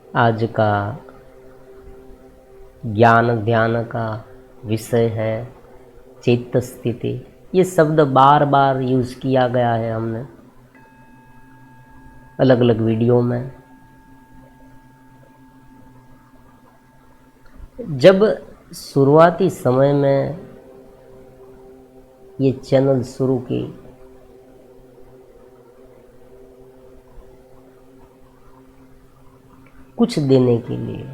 आज का ज्ञान ध्यान का विषय है चित्त स्थिति। ये शब्द बार बार यूज किया गया है हमने अलग अलग वीडियो में। जब शुरुआती समय में ये चैनल शुरू की कुछ देने के लिए,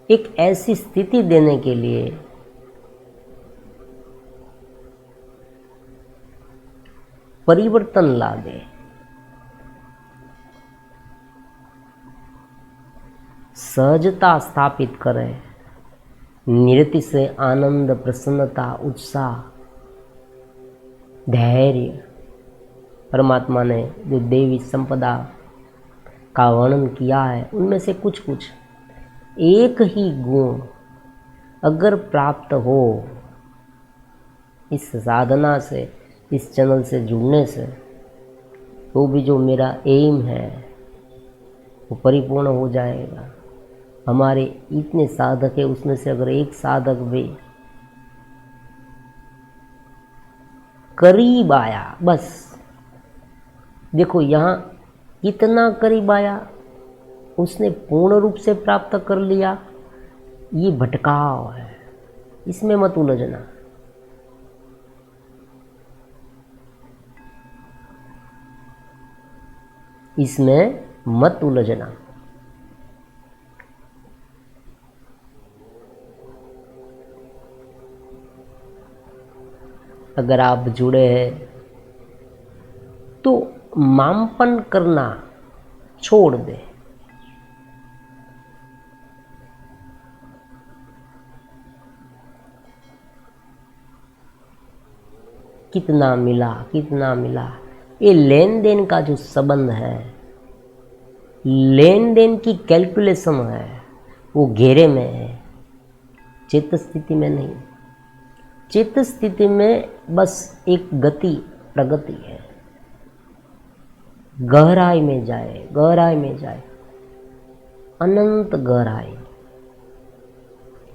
एक ऐसी स्थिति देने के लिए परिवर्तन ला दे, सहजता स्थापित करे, नृत्य से आनंद, प्रसन्नता, उत्साह, धैर्य। परमात्मा ने जो देवी संपदा का वर्णन किया है उनमें से कुछ कुछ एक ही गुण अगर प्राप्त हो इस साधना से, इस चैनल से जुड़ने से, तो भी जो मेरा एम है वो परिपूर्ण हो जाएगा। हमारे इतने साधक है, उसमें से अगर एक साधक भी करीब आया, बस देखो यहाँ कितना करीब आया, उसने पूर्ण रूप से प्राप्त कर लिया, ये भटकाव है, इसमें मत उलझना। इसमें मत उलझना। अगर आप जुड़े हैं तो मामपन करना छोड़ दे। कितना मिला, कितना मिला, ये लेन देन का जो संबंध है, लेन देन की कैलकुलेशन है, वो घेरे में है, चित्त स्थिति में नहीं। चित्त स्थिति में बस एक गति, प्रगति है, गहराई में जाए, गहराई में जाए, अनंत गहराई,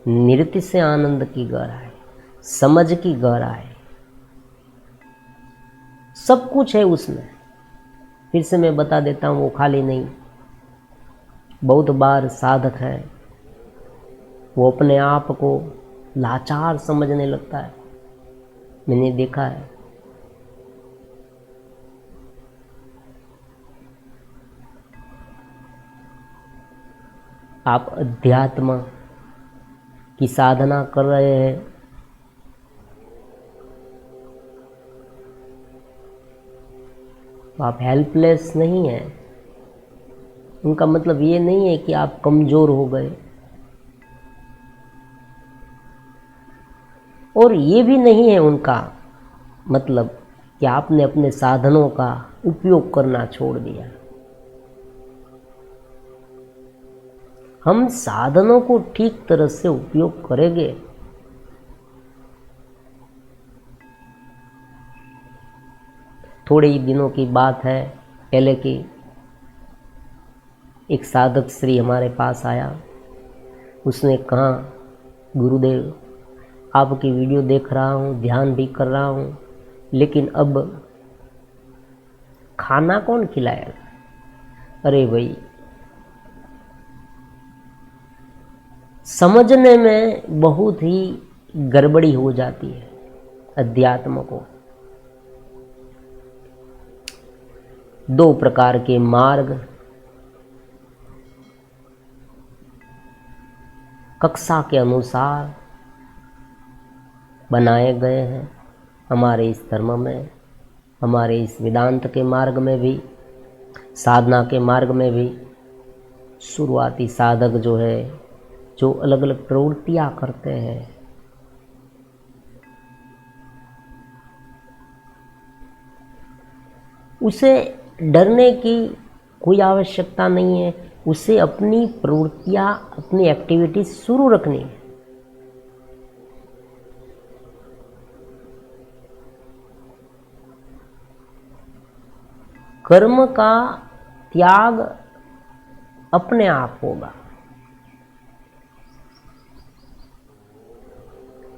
नृत्य से आनंद की गहराई, समझ की गहराई, सब कुछ है उसमें। फिर से मैं बता देता हूँ, वो खाली नहीं। बहुत बार साधक है वो अपने आप को लाचार समझने लगता है, मैंने देखा है। आप अध्यात्म की साधना कर रहे हैं, तो आप हेल्पलेस नहीं हैं। उनका मतलब ये नहीं है कि आप कमज़ोर हो गए, और ये भी नहीं है उनका मतलब कि आपने अपने साधनों का उपयोग करना छोड़ दिया। हम साधनों को ठीक तरह से उपयोग करेंगे थोड़े ही दिनों की बात है पहले की, एक साधक श्री हमारे पास आया। उसने कहा, गुरुदेव आपकी वीडियो देख रहा हूँ, ध्यान भी कर रहा हूँ, लेकिन अब खाना कौन खिलाएगा? अरे भाई, समझने में बहुत ही गड़बड़ी हो जाती है अध्यात्म को। दो प्रकार के मार्ग कक्षा के अनुसार बनाए गए हैं हमारे इस धर्म में, हमारे इस वेदांत के मार्ग में भी, साधना के मार्ग में भी। शुरुआती साधक जो है, जो अलग अलग प्रवृत्तियां करते हैं, उसे डरने की कोई आवश्यकता नहीं है। उसे अपनी प्रवृत्तियां, अपनी एक्टिविटीज शुरू रखनी है। कर्म का त्याग अपने आप होगा।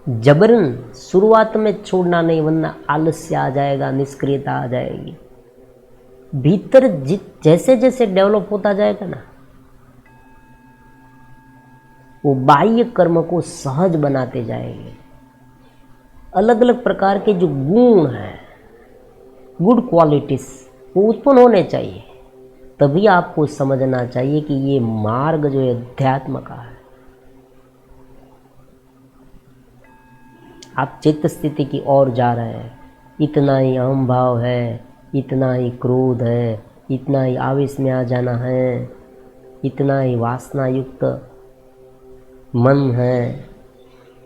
जबरन शुरुआत में छोड़ना नहीं, वरना आलस्य आ जाएगा, निष्क्रियता आ जाएगी। भीतर जैसे जैसे डेवलप होता जाएगा ना, वो बाह्य कर्म को सहज बनाते जाएंगे। अलग अलग प्रकार के जो गुण हैं, गुड क्वालिटीज, वो उत्पन्न होने चाहिए। तभी आपको समझना चाहिए कि ये मार्ग जो है अध्यात्म का है। आप चित्त स्थिति की ओर जा रहे हैं, इतना ही अहम भाव है, इतना ही क्रोध है, इतना ही आवेश में आ जाना है, इतना ही वासना युक्त मन है,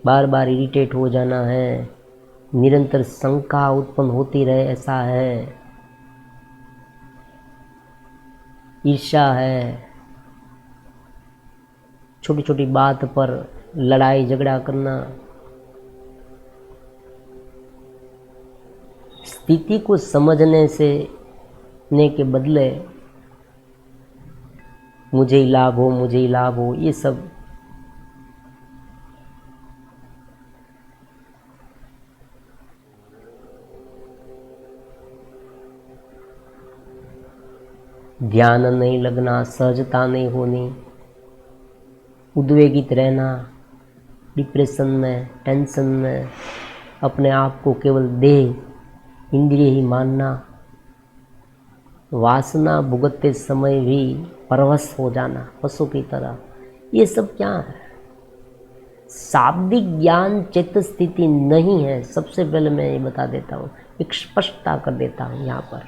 बार बार इरिटेट हो जाना है, निरंतर शंका उत्पन्न होती रहे ऐसा है, ईर्ष्या है, छोटी छोटी बात पर लड़ाई झगड़ा करना। स्थिति को समझने से ने के बदले मुझे ही लाभ हो, मुझे ही लाभ हो, ये सब ध्यान नहीं लगना, सहजता नहीं होनी, उद्वेगित रहना, डिप्रेशन में, टेंशन में, अपने आप को केवल देह इंद्रिय ही मानना, वासना भुगतते समय भी परवश हो जाना पशु की तरह, ये सब क्या है? शाब्दिक ज्ञान चित्त स्थिति नहीं है। सबसे पहले मैं ये बता देता हूँ, एक स्पष्टता कर देता हूँ यहाँ पर।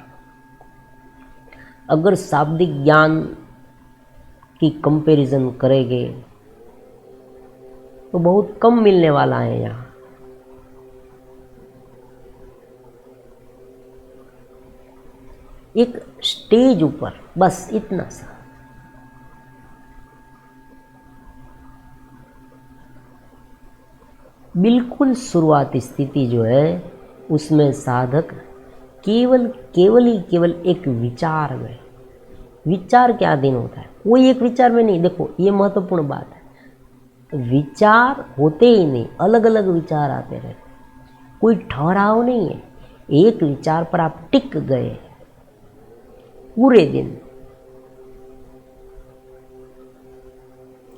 अगर शाब्दिक ज्ञान की कंपैरिजन करेंगे तो बहुत कम मिलने वाला है यहाँ। एक स्टेज ऊपर बस इतना सा, बिल्कुल शुरुआती स्थिति जो है उसमें साधक केवल एक विचार में, विचार के अधीन होता है। कोई एक विचार में नहीं, देखो ये महत्वपूर्ण बात है, विचार होते ही नहीं, अलग अलग विचार आते रहते, कोई ठहराव नहीं है। एक विचार पर आप टिक गए पूरे दिन,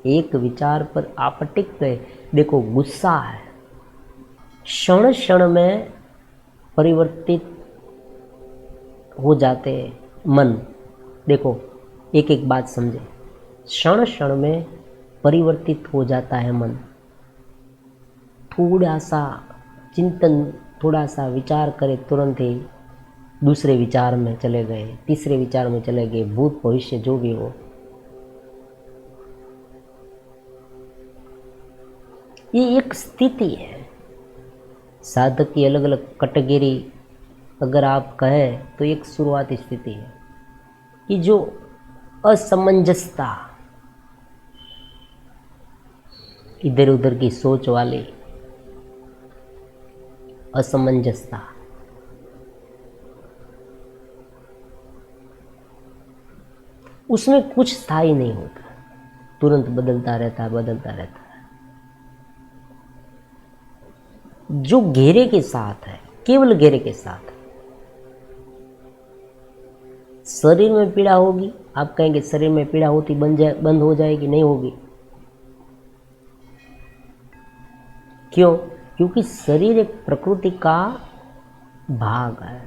एक विचार पर आप टिक गए। देखो गुस्सा है, क्षण क्षण में परिवर्तित हो जाते हैं मन। देखो एक एक बात समझे, क्षण क्षण में परिवर्तित हो जाता है मन। थोड़ा सा चिंतन, थोड़ा सा विचार करे, तुरंत ही दूसरे विचार में चले गए, तीसरे विचार में चले गए, भूत भविष्य जो भी हो। ये एक स्थिति है। साधक की अलग अलग कैटेगरी अगर आप कहें तो एक शुरुआती स्थिति है कि जो असमंजसता, इधर उधर की सोच वाली असमंजसता, उसमें कुछ स्थायी नहीं होता, तुरंत बदलता रहता है। जो घेरे के साथ है, केवल घेरे के साथ, शरीर में पीड़ा होगी, आप कहेंगे शरीर में पीड़ा होती बंद हो जाएगी, नहीं होगी। क्यों? क्योंकि शरीर एक प्रकृति का भाग है।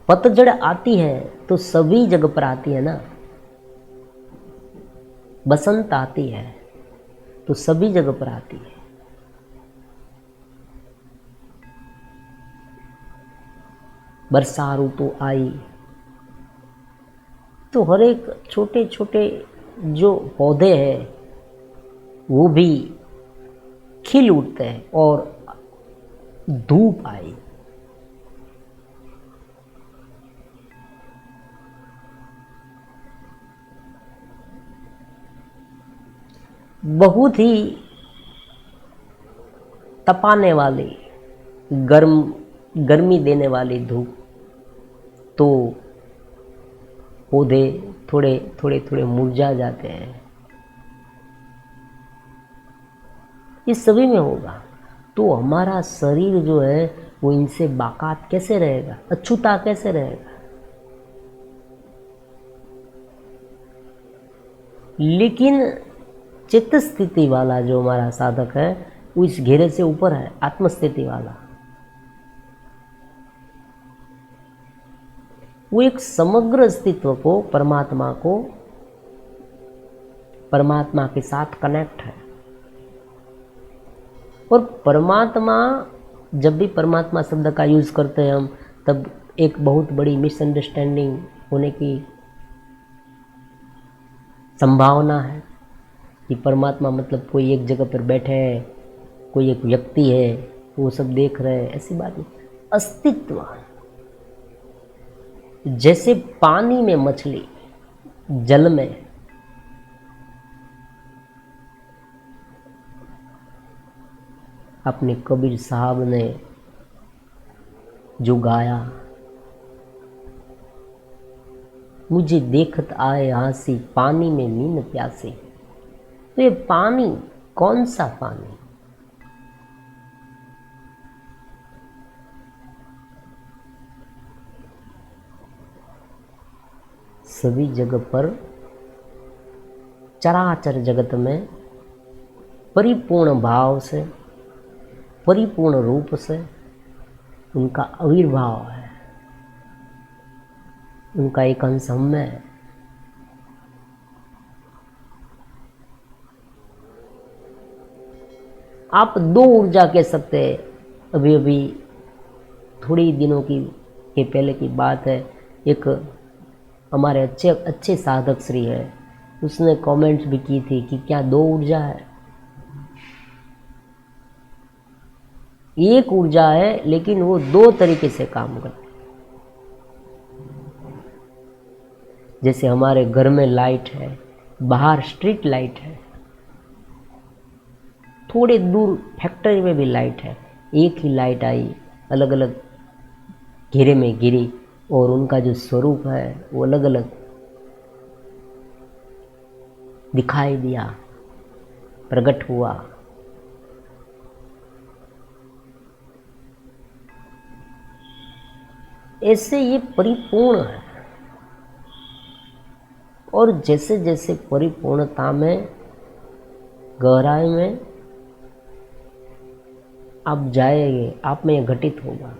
पतझड़ आती है तो सभी जगह पर आती है ना, बसंत आती है तो सभी जगह पर आती है। वर्षा ऋतु आई तो हर एक छोटे छोटे जो पौधे हैं वो भी खिल उठते हैं, और धूप आई बहुत ही तपाने वाली, गर्मी देने वाली धूप तो पौधे थोड़े थोड़े थोड़े मुरझा जाते हैं। ये सभी में होगा। तो हमारा शरीर जो है वो इनसे बाकात कैसे रहेगा, अछूता कैसे रहेगा। लेकिन चित्त स्थिति वाला जो हमारा साधक है वो इस घेरे से ऊपर है, आत्मस्थिति वाला। वो एक समग्र अस्तित्व को, परमात्मा के साथ कनेक्ट है। और परमात्मा, जब भी परमात्मा शब्द का यूज करते हैं हम, तब एक बहुत बड़ी मिसअंडरस्टैंडिंग होने की संभावना है कि परमात्मा मतलब कोई एक जगह पर बैठे है, कोई एक व्यक्ति है, वो सब देख रहे हैं। ऐसी बात नहीं। अस्तित्व, जैसे पानी में मछली, जल में, अपने कबीर साहब ने जो गाया, मुझे देखत आए हंसी, पानी में नींद प्यासी। तो ये पानी कौन सा पानी? सभी जगह पर, चराचर जगत में परिपूर्ण भाव से, परिपूर्ण रूप से उनका आविर्भाव है, उनका एक अंश हम में है। आप दो ऊर्जा कह सकते हैं। अभी अभी थोड़ी दिनों के पहले की बात है, एक हमारे अच्छे साधक श्री है, उसने कमेंट्स भी की थी कि क्या दो ऊर्जा है? एक ऊर्जा है, लेकिन वो दो तरीके से काम करती है। जैसे हमारे घर में लाइट है, बाहर स्ट्रीट लाइट है, थोड़े दूर फैक्ट्री में भी लाइट है। एक ही लाइट आई, अलग अलग घेरे में गिरी, और उनका जो स्वरूप है वो अलग अलग दिखाई दिया, प्रकट हुआ। ऐसे ये परिपूर्ण है। और जैसे जैसे परिपूर्णता में, गहराई में आप जाएंगे, आप में यह घटित होगा।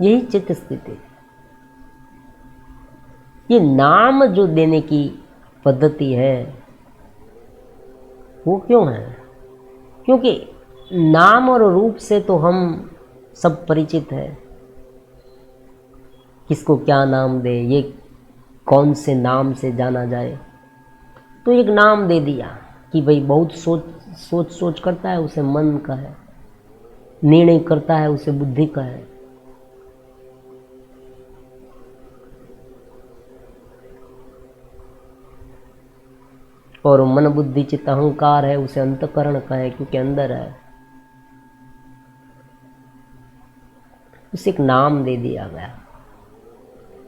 यही चित्त स्थिति। ये नाम जो देने की पद्धति है वो क्यों है? क्योंकि नाम और रूप से तो हम सब परिचित है। किसको क्या नाम दे, ये कौन से नाम से जाना जाए, तो एक नाम दे दिया कि भाई बहुत सोच करता है, उसे मन का है। निर्णय करता है, उसे बुद्धि का है। और मन बुद्धि चित्त अहंकार है, उसे अंतकरण का है, क्योंकि अंदर है। उसे एक नाम दे दिया गया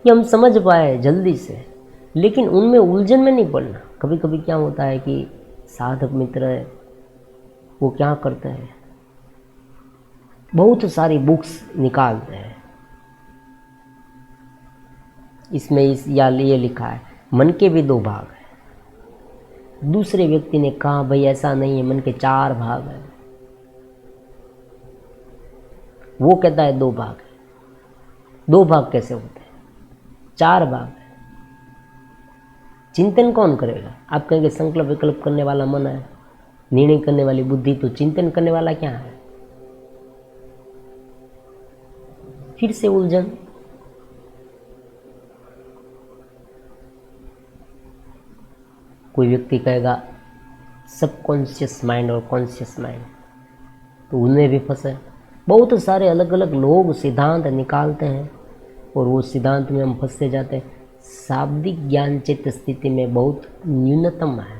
कि हम समझ पाए जल्दी से। लेकिन उनमें उलझन में नहीं पड़ना। कभी कभी क्या होता है कि साधक मित्र है, वो क्या करते हैं, बहुत सारी बुक्स निकालते हैं, इसमें या ये लिखा है मन के भी दो भाग है। दूसरे व्यक्ति ने कहा भाई ऐसा नहीं है, मन के 4 भाग है। वो कहता है 2 भाग है। 2 भाग कैसे होते हैं? 4 भाग है। चिंतन कौन करेगा? आप कहेंगे संकल्प विकल्प करने वाला मन है, निर्णय करने वाली बुद्धि, तो चिंतन करने वाला क्या है? फिर से उलझन। कोई व्यक्ति कहेगा सबकॉन्शियस माइंड और कॉन्शियस माइंड, तो उनमें भी फंसे। बहुत सारे अलग अलग लोग सिद्धांत निकालते हैं और वो सिद्धांत में हम फंसते जाते हैं। शाब्दिक ज्ञान चित्त स्थिति में बहुत न्यूनतम है।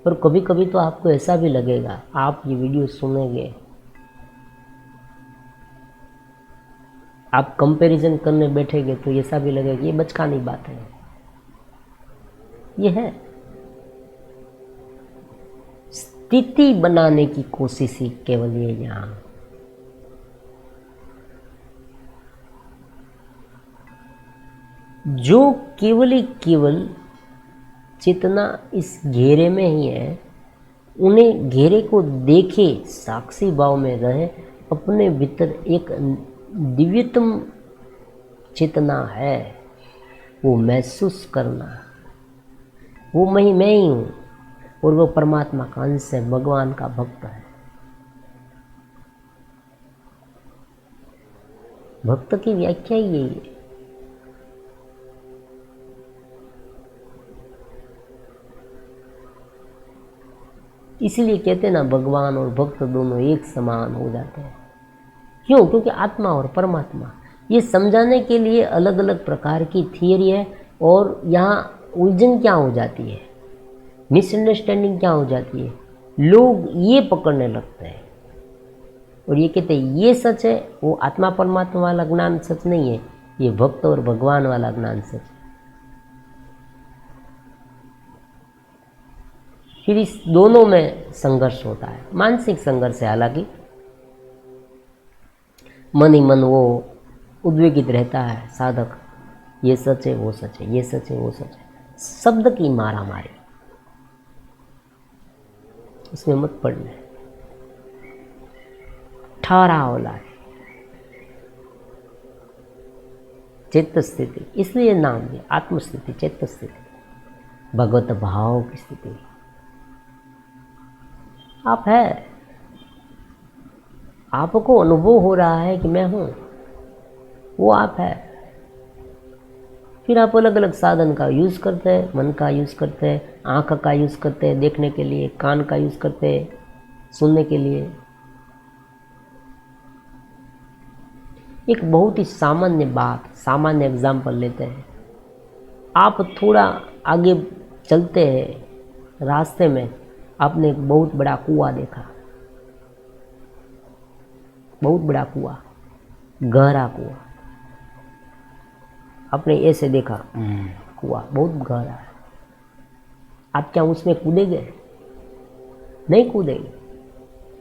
और कभी कभी तो आपको ऐसा भी लगेगा, आप ये वीडियो सुनेंगे आप कंपैरिजन करने बैठेंगे तो ऐसा भी लगेगा कि ये बचकानी बात है। ये है स्थिति बनाने की कोशिश ही केवल ये यहाँ। जो केवल ही केवल चेतना इस घेरे में ही है, उन्हें घेरे को देखे, साक्षी भाव में रहे, अपने भीतर एक दिव्यतम चेतना है, वो महसूस करना, वो मैं ही हूँ और वो परमात्मा का अंश है, भगवान का भक्त है। भक्त की व्याख्या ही यही है। इसलिए कहते हैं ना, भगवान और भक्त दोनों एक समान हो जाते हैं। क्यों? क्योंकि आत्मा और परमात्मा, ये समझाने के लिए अलग अलग प्रकार की थियरी है। और यहाँ उलझन क्या हो जाती है, मिसअंडरस्टैंडिंग क्या हो जाती है, लोग ये पकड़ने लगते हैं और ये कहते हैं ये सच है, वो आत्मा परमात्मा वाला ज्ञान सच नहीं है, ये भक्त और भगवान वाला ज्ञान सच है। फिर इस दोनों में संघर्ष होता है, मानसिक संघर्ष है। हालांकि मन ही मन वो उद्वेगित रहता है साधक, ये सच है वो सच है, ये सच है वो सच है, शब्द की मारा मारी, इसमें मत पड़ना। ठहरा होला है चित्त स्थिति, इसलिए नाम दिया आत्मस्थिति, चित्त स्थिति, भगवत भाव की स्थिति। आप है, आपको अनुभव हो रहा है कि मैं हूं, वो आप है। फिर आप अलग अलग साधन का यूज करते हैं, मन का यूज करते हैं, आंख का यूज करते हैं देखने के लिए, कान का यूज करते हैं सुनने के लिए। एक बहुत ही सामान्य बात, सामान्य एग्जाम्पल लेते हैं। आप थोड़ा आगे चलते हैं, रास्ते में आपने एक बहुत बड़ा कुआं देखा, बहुत बड़ा कुआं, गहरा कुआं। आपने ऐसे देखा कुआं बहुत गहरा है, आप क्या उसमें कूदेंगे? नहीं कूदेंगे,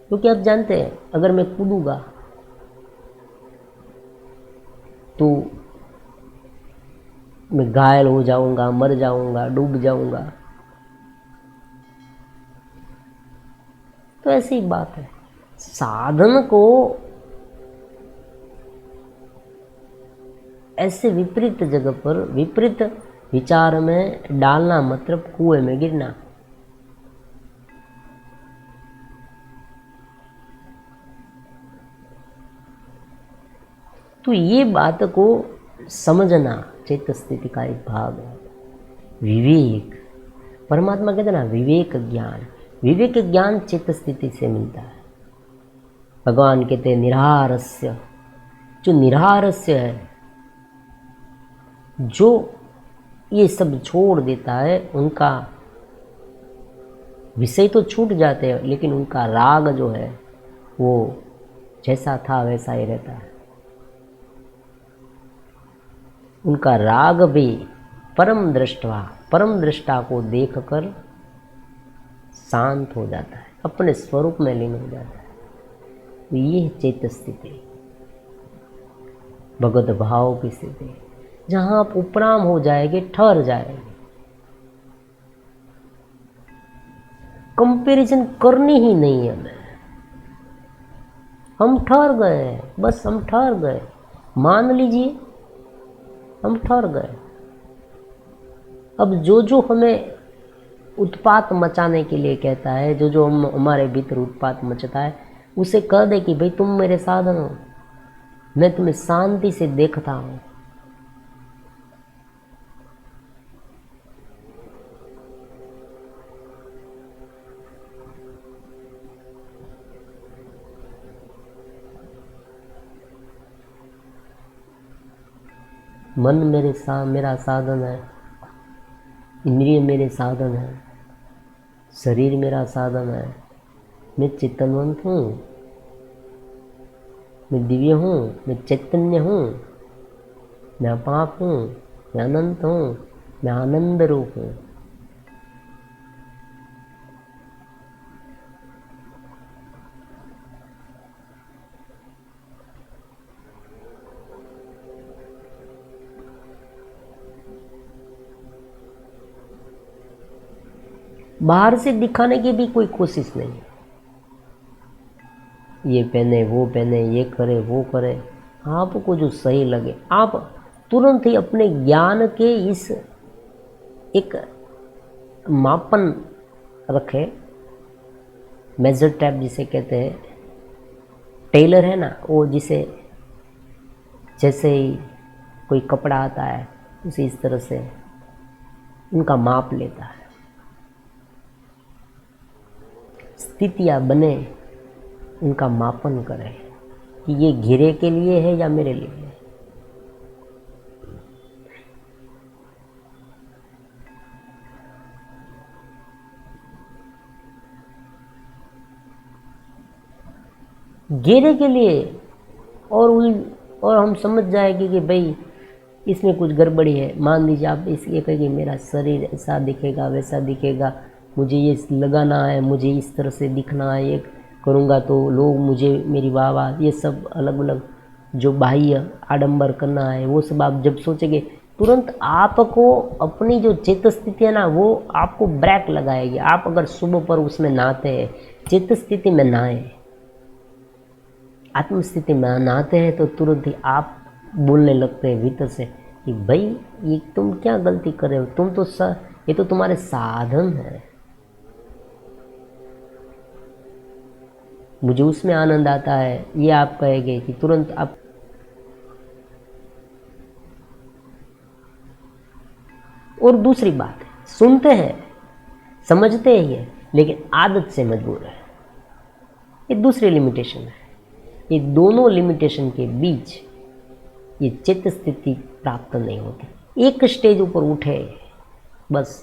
क्योंकि आप जानते हैं अगर मैं कूदूंगा तो मैं घायल हो जाऊंगा, मर जाऊंगा, डूब जाऊंगा। तो ऐसी बात है, साधन को ऐसे विपरीत जगह पर, विपरीत विचार में डालना मतलब कुएं में गिरना। तो ये बात को समझना चैत्य स्थिति का एक भाग है। विवेक, परमात्मा कहते हैं ना विवेक ज्ञान, विवेक ज्ञान चित्त स्थिति से मिलता है। भगवान कहते हैं निरारस्य, जो निरारस्य है, जो ये सब छोड़ देता है, उनका विषय तो छूट जाते हैं लेकिन उनका राग जो है वो जैसा था वैसा ही रहता है। उनका राग भी परम दृष्टवा, परम दृष्टा को देखकर शांत हो जाता है, अपने स्वरूप में लीन हो जाता है। तो ये चैत्य स्थिति, भगवत भाव की स्थिति, जहाँ आप उपराम हो जाएंगे, ठहर जाएंगे। कंपैरिजन करनी ही नहीं है हमें, हम ठहर गए, बस हम ठहर गए, मान लीजिए हम ठहर गए। अब जो जो हमें उत्पात मचाने के लिए कहता है, जो जो हमारे भीतर उत्पात मचता है, उसे कह दे कि भाई तुम मेरे साधन हो, मैं तुम्हें शांति से देखता हूँ। मन मेरा साधन है, इंद्रिय मेरे साधन है, शरीर मेरा साधन है, मैं चित्तनवंत हूँ। मैं दिव्य हूँ, मैं चैतन्य हूँ, मैं अपाप हूँ, मैं अनंत हूँ, मैं आनंद रूप हूँ। बाहर से दिखाने की भी कोई कोशिश नहीं, ये पहने वो पहने, ये करे वो करे, आपको जो सही लगे आप तुरंत ही अपने ज्ञान के इस एक मापन रखें, मेजर टैप जिसे कहते हैं, टेलर है ना वो, जिसे जैसे ही कोई कपड़ा आता है उसे इस तरह से उनका माप लेता है, स्थितियाँ बने उनका मापन करें कि ये घेरे के लिए है या मेरे लिए है। घेरे के लिए और हम समझ जाएंगे कि भाई इसमें कुछ गड़बड़ी है। मान लीजिए आप इस ये कहेंगे मेरा शरीर ऐसा दिखेगा वैसा दिखेगा, मुझे ये लगाना है, मुझे इस तरह से दिखना है, ये करूँगा तो लोग मुझे मेरी वाह वाह, ये सब अलग अलग जो बाह्य आडंबर करना है वो सब आप जब सोचेंगे तुरंत आपको अपनी जो चेत स्थिति है ना वो आपको ब्रेक लगाएगी। आप अगर सुबह पर उसमें नहाते हैं, चित्त स्थिति में नहाए, आत्मस्थिति में नहाते हैं तो तुरंत ही आप बोलने लगते हैं भीतर से कि भाई ये तुम क्या गलती कर रहे हो, तुम तो ये तो तुम्हारे साधन है। मुझे उसमें आनंद आता है, ये आप कहेंगे कि तुरंत आप। और दूसरी बात है, सुनते हैं समझते हैं ये, लेकिन आदत से मजबूर है, ये दूसरी लिमिटेशन है। ये दोनों लिमिटेशन के बीच ये चित्त स्थिति प्राप्त नहीं होती। एक स्टेज ऊपर उठे बस